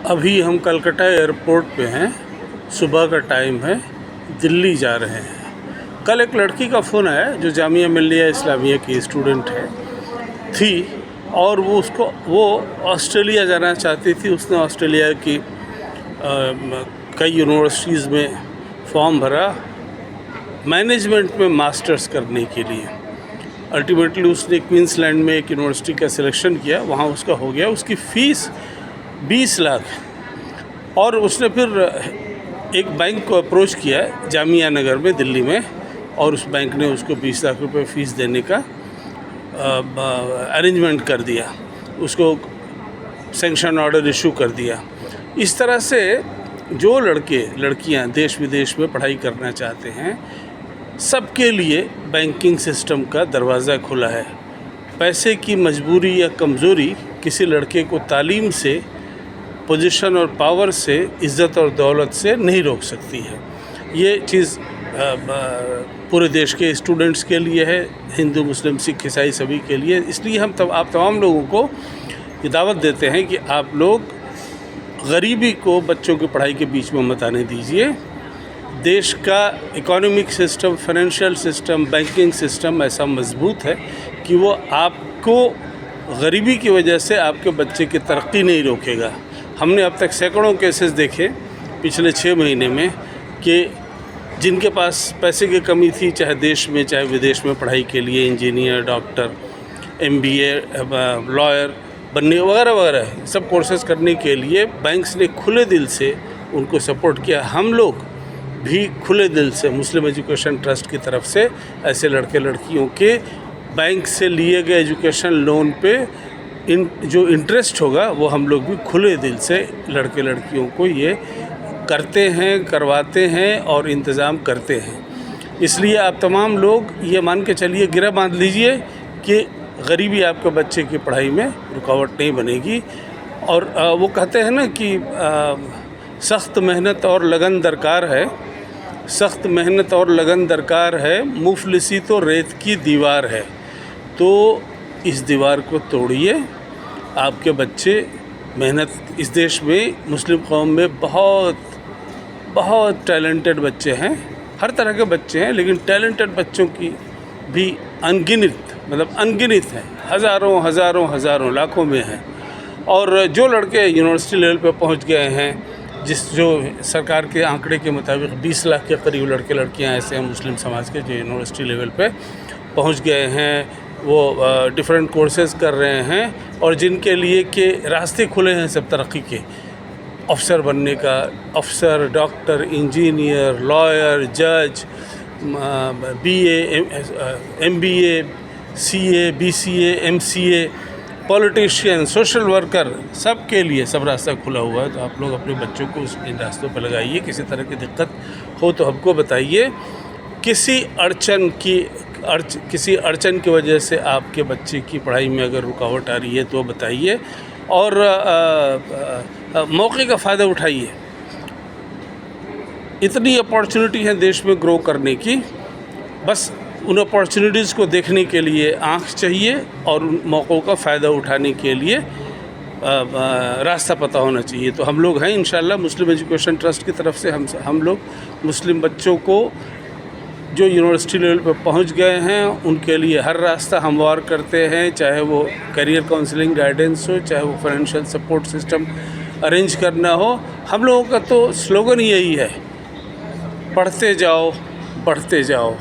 अभी हम कलकत्ता एयरपोर्ट पे हैं, सुबह का टाइम है, दिल्ली जा रहे हैं। कल एक लड़की का फ़ोन आया जो जामिया मिल्लिया इस्लामिया की स्टूडेंट थी और वो ऑस्ट्रेलिया जाना चाहती थी। उसने ऑस्ट्रेलिया की कई यूनिवर्सिटीज़ में फॉर्म भरा मैनेजमेंट में मास्टर्स करने के लिए। अल्टीमेटली उसने क्वींसलैंड में एक यूनिवर्सिटी का सिलेक्शन किया, वहाँ उसका हो गया। उसकी फ़ीस 20 लाख। और उसने फिर एक बैंक को अप्रोच किया जामिया नगर में दिल्ली में, और उस बैंक ने उसको 20 लाख रुपए फ़ीस देने का अरेंजमेंट कर दिया, उसको सैंक्शन ऑर्डर इशू कर दिया। इस तरह से जो लड़कियां देश विदेश में पढ़ाई करना चाहते हैं, सबके लिए बैंकिंग सिस्टम का दरवाज़ा खुला है। पैसे की मजबूरी या कमज़ोरी किसी लड़के को तालीम से, पोजीशन और पावर से, इज़्ज़त और दौलत से नहीं रोक सकती है। ये चीज़ पूरे देश के स्टूडेंट्स के लिए है, हिंदू मुस्लिम सिख ईसाई सभी के लिए। इसलिए आप तमाम लोगों को ये दावत देते हैं कि आप लोग गरीबी को बच्चों की पढ़ाई के बीच में मत आने दीजिए। देश का economic system, financial system, banking system ऐसा मजबूत है कि वो आपको गरीबी की वजह से आपके बच्चे की तरक्की नहीं रोकेगा। हमने अब तक सैकड़ों केसेस देखे पिछले 6 महीने में कि जिनके पास पैसे की कमी थी, चाहे देश में चाहे विदेश में पढ़ाई के लिए, इंजीनियर, डॉक्टर, MBA, लॉयर बनने वगैरह वगैरह सब कोर्सेज़ करने के लिए बैंक्स ने खुले दिल से उनको सपोर्ट किया। हम लोग भी खुले दिल से मुस्लिम एजुकेशन ट्रस्ट की तरफ से ऐसे लड़के लड़कियों के बैंक से लिए गए एजुकेशन लोन पे जो इंटरेस्ट होगा वो हम लोग भी खुले दिल से लड़के लड़कियों को ये करते हैं, करवाते हैं और इंतज़ाम करते हैं। इसलिए आप तमाम लोग ये मान के चलिए, गिरह बांध लीजिए कि गरीबी आपके बच्चे की पढ़ाई में रुकावट नहीं बनेगी। और वो कहते हैं ना कि सख्त मेहनत और लगन दरकार है, सख्त मेहनत और लगन दरकार है, मुफलिसी तो रेत की दीवार है। तो इस दीवार को तोड़िए। आपके बच्चे मेहनत, इस देश में मुस्लिम कौम में बहुत टैलेंटेड बच्चे हैं, हर तरह के बच्चे हैं, लेकिन टैलेंटेड बच्चों की भी अनगिनत हैं, हज़ारों लाखों में हैं। और जो लड़के यूनिवर्सिटी लेवल पे पहुंच गए हैं, जो सरकार के आंकड़े के मुताबिक 20 लाख के करीब लड़के लड़कियां ऐसे हैं मुस्लिम समाज के जो यूनिवर्सिटी लेवल पे पहुंच गए हैं, वो डिफरेंट कोर्सेज़ कर रहे हैं और जिनके लिए के रास्ते खुले हैं सब तरक्की के, अफसर बनने का, अफसर, डॉक्टर, इंजीनियर, लॉयर, जज, BA, MBA, CA, BCA, MCA, politician, social worker, सब के लिए सब रास्ता खुला हुआ है। तो आप लोग अपने बच्चों को इन रास्तों पर लगाइए। किसी तरह की दिक्कत हो तो हमको बताइए। किसी अड़चन की वजह से आपके बच्चे की पढ़ाई में अगर रुकावट आ रही है तो बताइए और मौके का फ़ायदा उठाइए। इतनी अपॉर्चुनिटी है देश में ग्रो करने की, बस उन अपॉर्चुनिटीज़ को देखने के लिए आँख चाहिए और उन मौक़ों का फ़ायदा उठाने के लिए रास्ता पता होना चाहिए। तो हम लोग हैं इंशाल्लाह मुस्लिम एजुकेशन ट्रस्ट की तरफ से हम लोग मुस्लिम बच्चों को जो यूनिवर्सिटी लेवल पर पहुंच गए हैं उनके लिए हर रास्ता हमवार करते हैं, चाहे वो करियर काउंसलिंग गाइडेंस हो, चाहे वो फाइनेंशियल सपोर्ट सिस्टम अरेंज करना हो। हम लोगों का तो स्लोगन यही है, पढ़ते जाओ, बढ़ते जाओ।